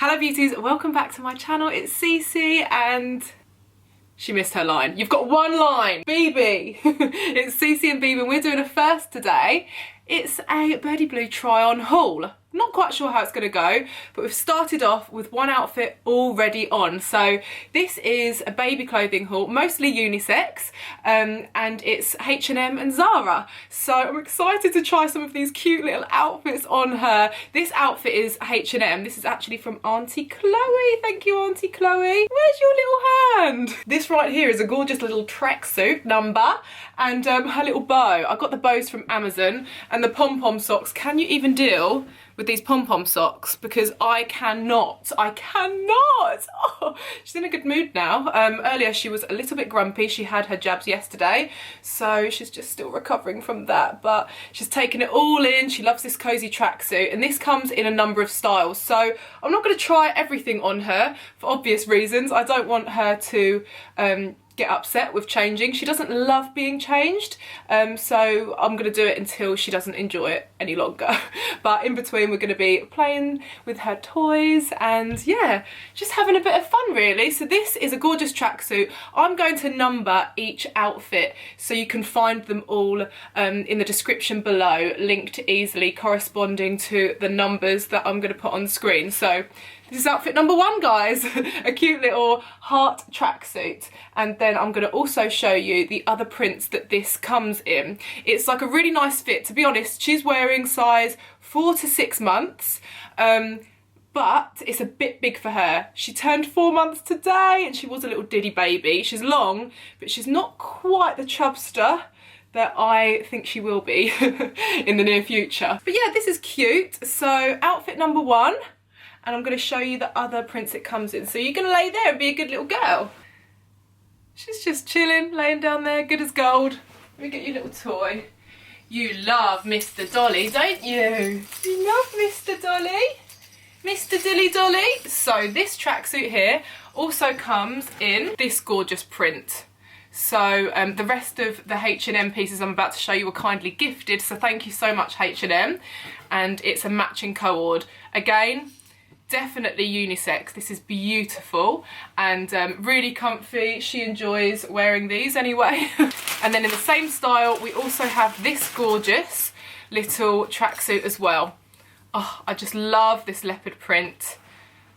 Hello beauties, welcome back to my channel. It's Cece and she missed her line. You've got one line, Bibi. It's Cece and Bibi and we're doing a first today. It's a Birdie Blue try on haul. Not quite sure how it's going to go, but we've started off with one outfit already on. So this is a baby clothing haul, mostly unisex, and it's H&M and Zara. So I'm excited to try some of these cute little outfits on her. This outfit is H&M. This is actually from Auntie Chloe. Thank you, Auntie Chloe. Where's your little hand? This right here is a gorgeous little tracksuit number and her little bow. I got the bows from Amazon and the pom-pom socks. Can you even deal with these pom-pom socks? Because I cannot. Oh, she's in a good mood now. Earlier she was a little bit grumpy. She had her jabs yesterday, so she's just still recovering from that, but she's taken it all in. She loves this cozy tracksuit, and this comes in a number of styles, so I'm not going to try everything on her for obvious reasons. I don't want her to get upset with changing. She doesn't love being changed, so I'm going to do it until she doesn't enjoy it any longer. But in between we're going to be playing with her toys and yeah, just having a bit of fun really. So this is a gorgeous tracksuit. I'm going to number each outfit so you can find them all in the description below, linked easily corresponding to the numbers that I'm going to put on screen. So this is outfit number one, guys. A cute little heart tracksuit. And then I'm going to also show you the other prints that this comes in. It's like a really nice fit. To be honest, she's wearing size 4 to 6 months. But it's a bit big for her. She turned 4 months today and she was a little diddy baby. She's long, but she's not quite the chubster that I think she will be in the near future. But yeah, this is cute. So outfit number one. And I'm going to show you the other prints it comes in. So you're going to lay there and be a good little girl. She's just chilling, laying down there, good as gold. Let me get you a little toy. You love Mr. Dolly, don't you? You love Mr. Dolly? Mr. Dilly Dolly. So this tracksuit here also comes in this gorgeous print. So the rest of the H&M pieces I'm about to show you were kindly gifted. So thank you so much, H&M. And it's a matching co-ord. Again, definitely unisex. This is beautiful and really comfy. She enjoys wearing these anyway. And then in the same style we also have this gorgeous little tracksuit as well. Oh, I just love this leopard print,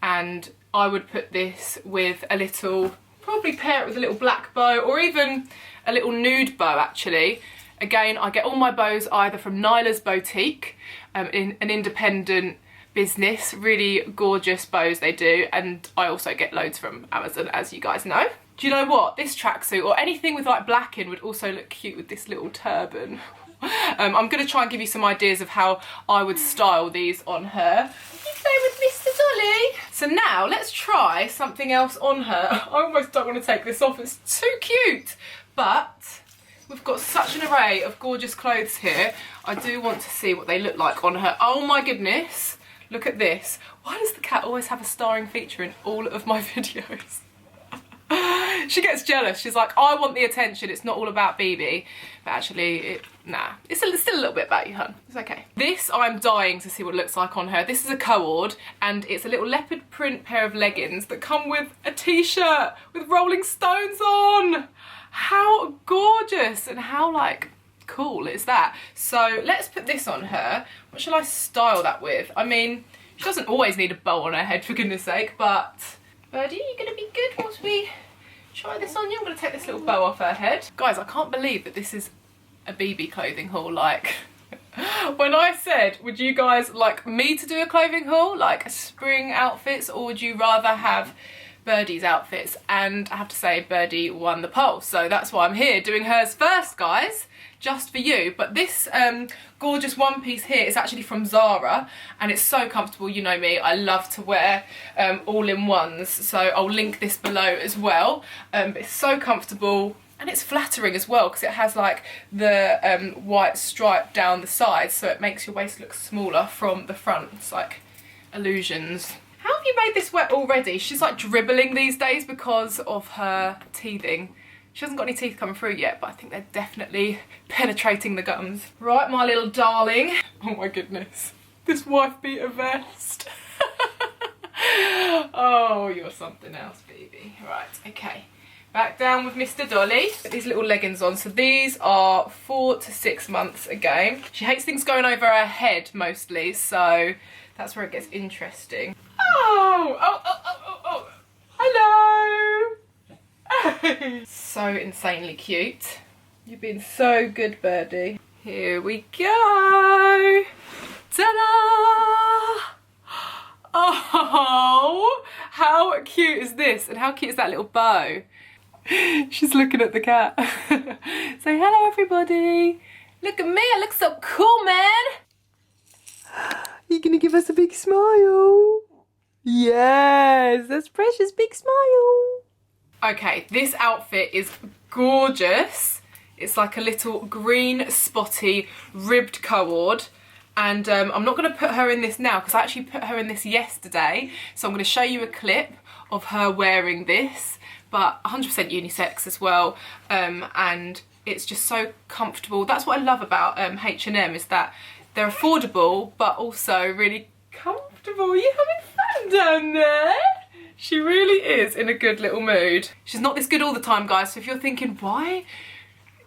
and I would put this with a little, probably pair it with a little black bow or even a little nude bow actually. Again, I get all my bows either from Nyla's Boutique, in an independent business, really gorgeous bows they do, and I also get loads from Amazon, as you guys know. Do you know what? This tracksuit or anything with like black in would also look cute with this little turban. I'm going to try and give you some ideas of how I would style these on her. You play with Mr. Dolly. So now let's try something else on her. I almost don't want to take this off, it's too cute, but we've got such an array of gorgeous clothes here. I do want to see what they look like on her. Oh my goodness. Look at this. Why does the cat always have a starring feature in all of my videos? She gets jealous. She's like, I want the attention. It's not all about Bibi. But actually, nah. It's still a little bit about you, hun. It's okay. This, I'm dying to see what it looks like on her. This is a co-ord, and it's a little leopard print pair of leggings that come with a t-shirt with Rolling Stones on. How gorgeous and how, like, cool is that? So let's put this on her. What shall I style that with? I mean, she doesn't always need a bow on her head, for goodness sake, but Birdie, you're gonna be good once we try this on you. I'm gonna take this little bow off her head. Guys, I can't believe that this is a Bibi clothing haul. Like, when I said, would you guys like me to do a clothing haul, like spring outfits, or would you rather have Birdie's outfits? And I have to say, Birdie won the poll, so that's why I'm here doing hers first, guys, just for you. But this gorgeous one piece here is actually from Zara, and it's so comfortable. You know me, I love to wear all-in-ones, so I'll link this below as well. But it's so comfortable and it's flattering as well because it has like the white stripe down the sides, so it makes your waist look smaller from the front. It's like illusions. How have you made this wet already? She's like dribbling these days because of her teething. She hasn't got any teeth coming through yet, but I think they're definitely penetrating the gums. Right, my little darling. Oh my goodness. This wife beater vest. Oh, you're something else, Bibi. Right, okay. Back down with Mr. Dolly. Put these little leggings on. So these are 4 to 6 months again. She hates things going over her head mostly, so that's where it gets interesting. Oh. Hello. So insanely cute. You've been so good, birdie. Here we go. Ta-da! Oh, how cute is this? And how cute is that little bow? She's looking at the cat. Say hello, everybody. Look at me, I look so cool, man. You're gonna give us a big smile. Yes, that's precious, big smile. Okay, this outfit is gorgeous. It's like a little green spotty ribbed cord. And I'm not going to put her in this now because I actually put her in this yesterday. So I'm going to show you a clip of her wearing this, but 100% unisex as well. And it's just so comfortable. That's what I love about H&M, is that they're affordable, but also really comfortable. Are you having fun down there? She really is in a good little mood. She's not this good all the time, guys. So if you're thinking, why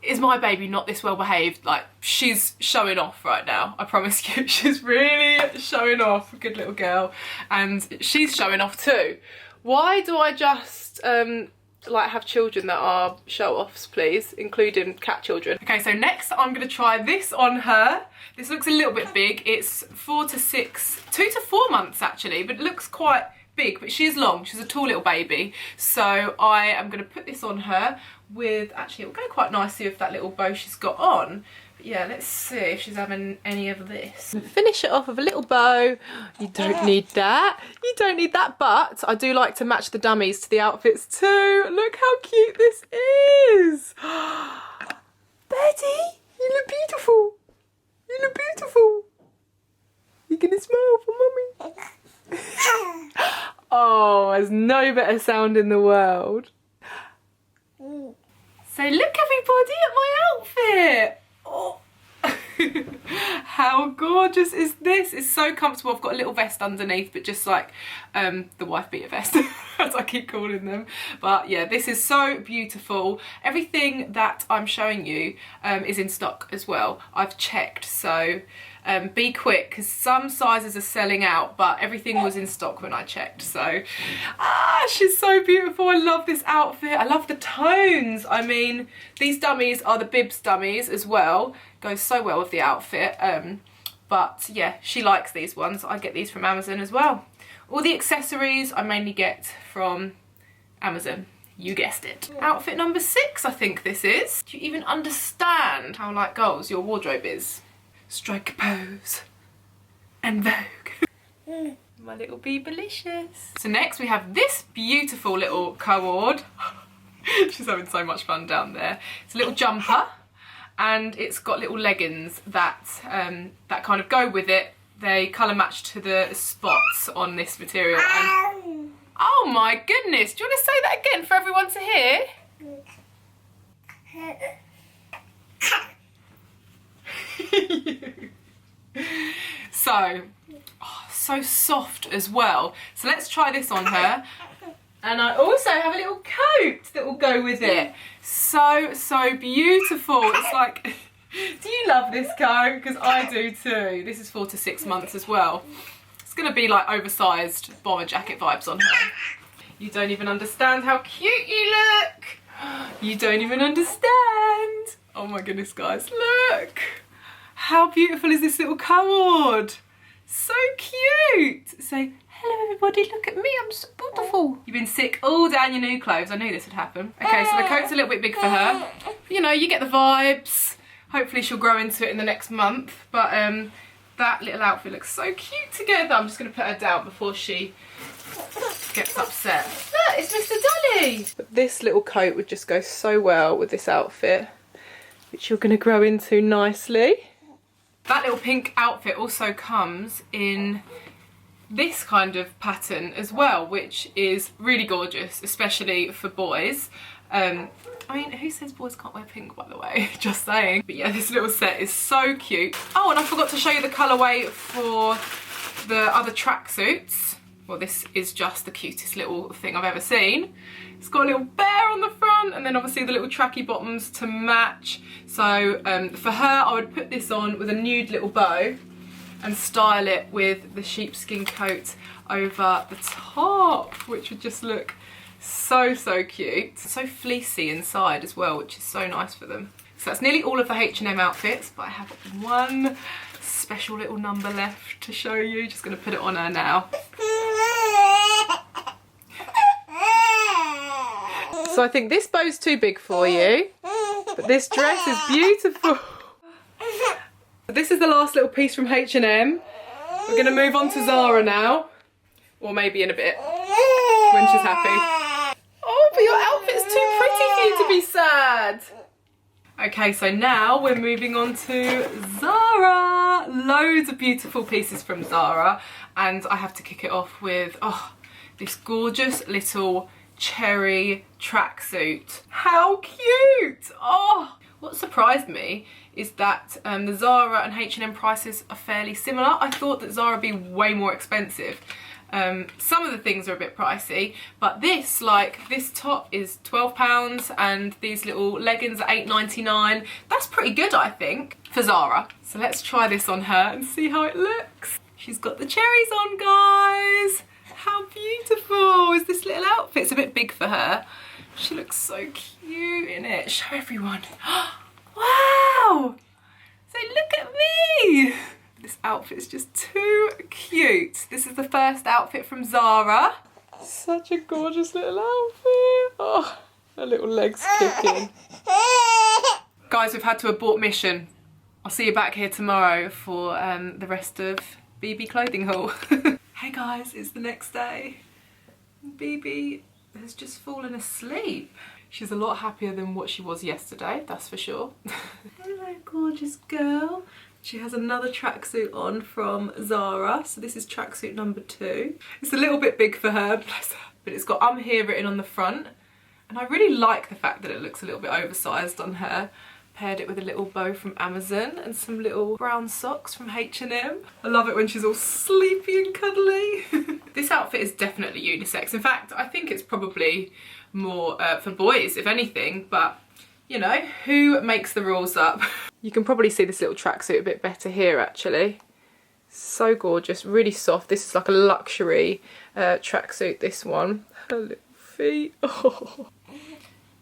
is my baby not this well behaved? Like, she's showing off right now, I promise you. She's really showing off, good little girl, and she's showing off too. Why do I just like have children that are show-offs, please, including cat children? Okay, so next I'm gonna try this on her. This looks a little bit big. It's 2 to 4 months actually, but it looks quite big, but she is long. She's a tall little baby. So I am gonna put this on her with, actually it will go quite nicely with that little bow she's got on. But yeah, let's see if she's having any of this. Finish it off with a little bow. You don't need that. You don't need that, but I do like to match the dummies to the outfits too. Look how cute this is. Betty, you look beautiful. You look beautiful. You're gonna smile for mummy. Oh, there's no better sound in the world. So look, everybody, at my outfit. Oh. How gorgeous is this? It's so comfortable. I've got a little vest underneath, but just like the wife beater vest, as I keep calling them. But yeah, this is so beautiful. Everything that I'm showing you is in stock as well. I've checked, so be quick because some sizes are selling out, but everything was in stock when I checked. So she's so beautiful. I love this outfit. I love the tones. I mean, these dummies are the Bibs dummies as well. Goes so well with the outfit. But yeah, she likes these ones. I get these from Amazon as well. All the accessories I mainly get from Amazon. You guessed it. Outfit number 6, I think this is. Do you even understand how like goals your wardrobe is? Strike a pose and Vogue. My little Bibilicious. So next we have this beautiful little cord. She's having so much fun down there. It's a little jumper, and it's got little leggings that that kind of go with it. They colour match to the spots on this material. And oh my goodness! Do you want to say that again for everyone to hear? So, so soft as well. So let's try this on her. And I also have a little coat that will go with it. So, so beautiful. It's like, do you love this coat? Because I do too. This is 4 to 6 months as well. It's going to be like oversized bomber jacket vibes on her. You don't even understand how cute you look. You don't even understand. Oh my goodness, guys, look. How beautiful is this little cord? So cute. Say, hello everybody, look at me, I'm so beautiful. You've been sick all down your new clothes. I knew this would happen. Okay, so the coat's a little bit big for her. You know, you get the vibes. Hopefully she'll grow into it in the next month. But that little outfit looks so cute together. I'm just going to put her down before she gets upset. Look, it's Mr. Dolly. But this little coat would just go so well with this outfit, which you're going to grow into nicely. That little pink outfit also comes in this kind of pattern as well, which is really gorgeous, especially for boys. I mean, who says boys can't wear pink, by the way? Just saying. But yeah, this little set is so cute. Oh, and I forgot to show you the colourway for the other tracksuits. Well, this is just the cutest little thing I've ever seen. It's got a little bear on the front and then obviously the little tracky bottoms to match. So for her, I would put this on with a nude little bow and style it with the sheepskin coat over the top, which would just look so, so cute. So fleecy inside as well, which is so nice for them. So that's nearly all of the H&M outfits, but I have one special little number left to show you. Just gonna put it on her now. So I think this bow's too big for you, but this dress is beautiful. This is the last little piece from H&M. We're gonna move on to Zara now, or maybe in a bit, when she's happy. Oh, but your outfit's too pretty for you to be sad. Okay, so now we're moving on to Zara. Loads of beautiful pieces from Zara, and I have to kick it off with, oh, this gorgeous little cherry tracksuit. How cute! Oh, what surprised me is that the Zara and H&M prices are fairly similar. I thought that Zara would be way more expensive. Some of the things are a bit pricey, but this, like, this top is £12 and these little leggings are £8.99. That's pretty good, I think, for Zara. So let's try this on her and see how it looks. She's got the cherries on, guys. How beautiful is this little outfit? It's a bit big for her. She looks so cute in it. Show everyone. Wow! So look at me! This outfit is just too cute. This is the first outfit from Zara. Such a gorgeous little outfit. Oh, her little legs kicking. Guys, we've had to abort mission. I'll see you back here tomorrow for the rest of Bibi clothing haul. Hey guys, it's the next day. Bibi has just fallen asleep. She's a lot happier than what she was yesterday, that's for sure. Hello, gorgeous girl. She has another tracksuit on from Zara, so this is tracksuit number 2. It's a little bit big for her, bless her, but it's got "I'm here" written on the front, and I really like the fact that it looks a little bit oversized on her. Paired it with a little bow from Amazon and some little brown socks from H&M. I love it when she's all sleepy and cuddly. This outfit is definitely unisex. In fact, I think it's probably more for boys, if anything, but you know, who makes the rules up? You can probably see this little tracksuit a bit better here, actually. So gorgeous, really soft. This is like a luxury tracksuit, this one. Her little feet. Oh.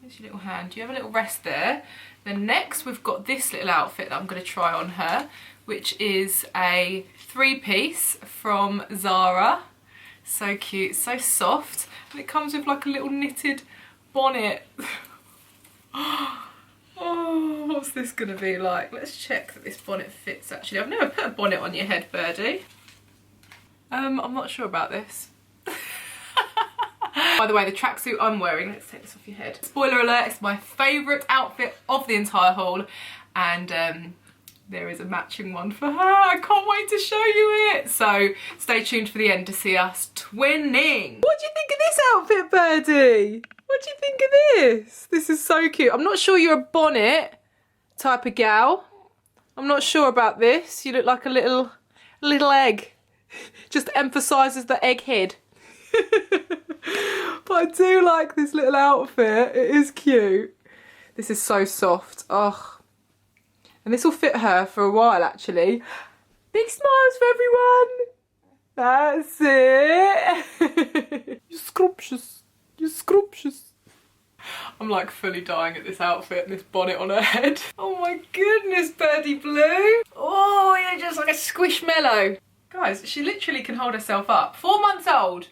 There's your little hand. You have a little rest there. Then next we've got this little outfit that I'm going to try on her, which is a 3-piece from Zara. So cute, so soft. And it comes with like a little knitted bonnet. Oh, what's this gonna be like? Let's check that this bonnet fits actually. I've never put a bonnet on your head, birdie. I'm not sure about this. By the way, the tracksuit I'm wearing, let's take this off your head. Spoiler alert, it's my favourite outfit of the entire haul, and there is a matching one for her. I can't wait to show you it. So stay tuned for the end to see us twinning. What do you think of this outfit, birdie? What do you think of this? This is so cute. I'm not sure you're a bonnet type of gal. I'm not sure about this. You look like a little egg. Just emphasises the egg head. But I do like this little outfit. It is cute. This is so soft. Oh. And this will fit her for a while, actually. Big smiles for everyone. That's it. You're scrumptious. You're scrumptious. I'm like fully dying at this outfit and this bonnet on her head. Oh my goodness, Birdie Blue. Oh, you're just like a squishmallow. Guys, she literally can hold herself up. 4 months old.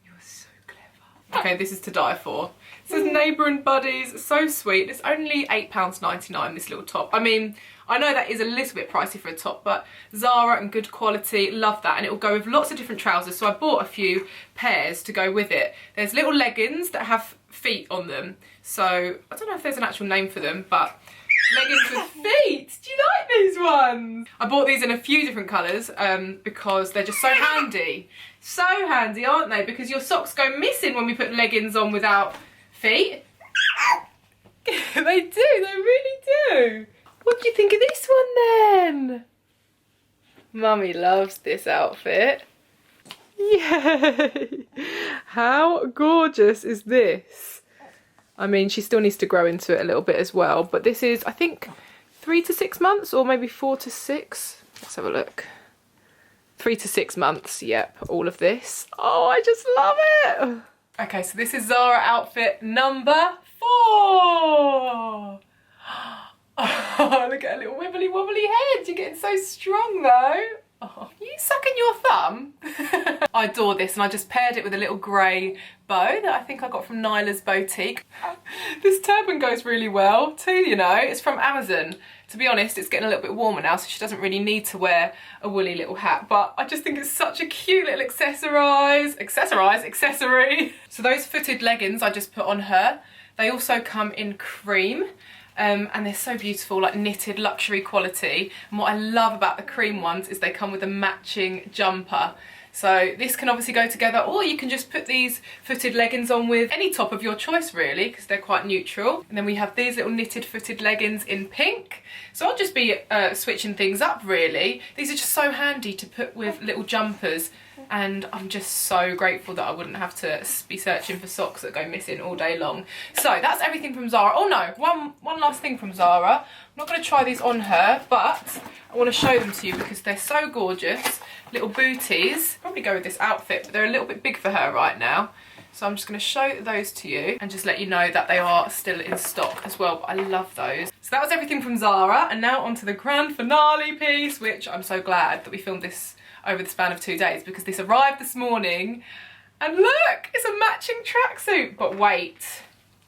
You're so clever. Okay, this is to die for. It says Neighbour and Buddies. So sweet. It's only £8.99, this little top. I mean, I know that is a little bit pricey for a top, but Zara and good quality, love that. And it will go with lots of different trousers. So I bought a few pairs to go with it. There's little leggings that have feet on them. So I don't know if there's an actual name for them, but leggings with feet. Do you like these ones? I bought these in a few different colours because they're just so handy. So handy, aren't they? Because your socks go missing when we put leggings on without feet. They do, they really do. What do you think of this one then? Mummy loves this outfit. Yay! How gorgeous is this? I mean, she still needs to grow into it a little bit as well, but this is, I think, 3 to 6 months, or maybe 4 to 6. Let's have a look. 3 to 6 months, yep, all of this. Oh, I just love it! Okay, so this is Zara outfit number 4. Oh, look at her little wibbly wobbly head. You're getting so strong though. Oh, you sucking your thumb? I adore this, and I just paired it with a little grey bow that I think I got from Nyla's boutique. This turban goes really well too, you know. It's from Amazon. To be honest, it's getting a little bit warmer now, so she doesn't really need to wear a woolly little hat, but I just think it's such a cute little accessory. So those footed leggings I just put on her. They also come in cream. And they're so beautiful, like knitted luxury quality. And what I love about the cream ones is they come with a matching jumper. So this can obviously go together, or you can just put these footed leggings on with any top of your choice really, because they're quite neutral. And then we have these little knitted footed leggings in pink. So I'll just be switching things up really. These are just so handy to put with little jumpers. And I'm just so grateful that I wouldn't have to be searching for socks that go missing all day long. So that's everything from Zara. Oh no, one last thing from Zara. I'm not going to try these on her, but I want to show them to you because they're so gorgeous. Little booties. Probably go with this outfit, but they're a little bit big for her right now. So I'm just going to show those to you and just let you know that they are still in stock as well. But I love those. So that was everything from Zara, and now onto the grand finale piece, which I'm so glad that we filmed this over the span of 2 days, because this arrived this morning and look, it's a matching tracksuit. But wait,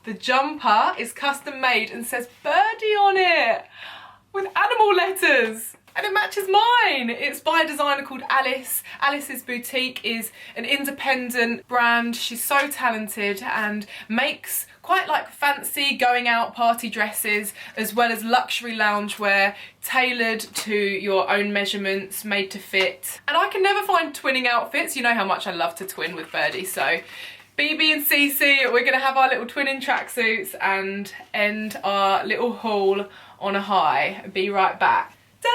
the jumper is custom made and says Birdie on it with animal letters. And it matches mine. It's by a designer called Alice. Alice's boutique is an independent brand. She's so talented and makes quite like fancy going out party dresses, as well as luxury loungewear tailored to your own measurements, made to fit. And I can never find twinning outfits. You know how much I love to twin with Birdie. So Bibi and Cece, we're gonna have our little twinning tracksuits and end our little haul on a high. Be right back. Ta-da!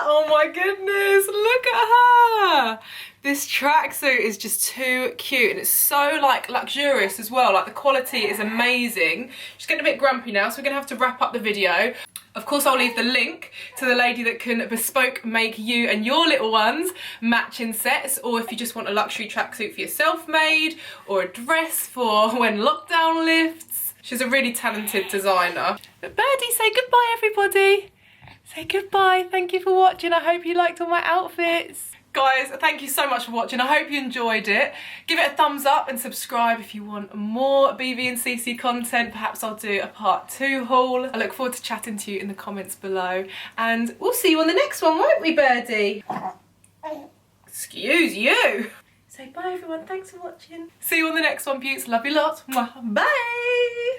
Oh my goodness, look at her! This tracksuit is just too cute, and it's so like luxurious as well. Like the quality is amazing. She's getting a bit grumpy now, so we're gonna have to wrap up the video. Of course, I'll leave the link to the lady that can bespoke make you and your little ones matching sets, or if you just want a luxury tracksuit for yourself made, or a dress for when lockdown lifts. She's a really talented designer. But Birdie, say goodbye everybody. Say goodbye. Thank you for watching. I hope you liked all my outfits. Guys, thank you so much for watching. I hope you enjoyed it. Give it a thumbs up and subscribe if you want more Bibi and Cece content. Perhaps I'll do a part 2 haul. I look forward to chatting to you in the comments below. And we'll see you on the next one, won't we, Birdie? Excuse you. Say bye, everyone. Thanks for watching. See you on the next one, Beauts. Love you lots. Bye.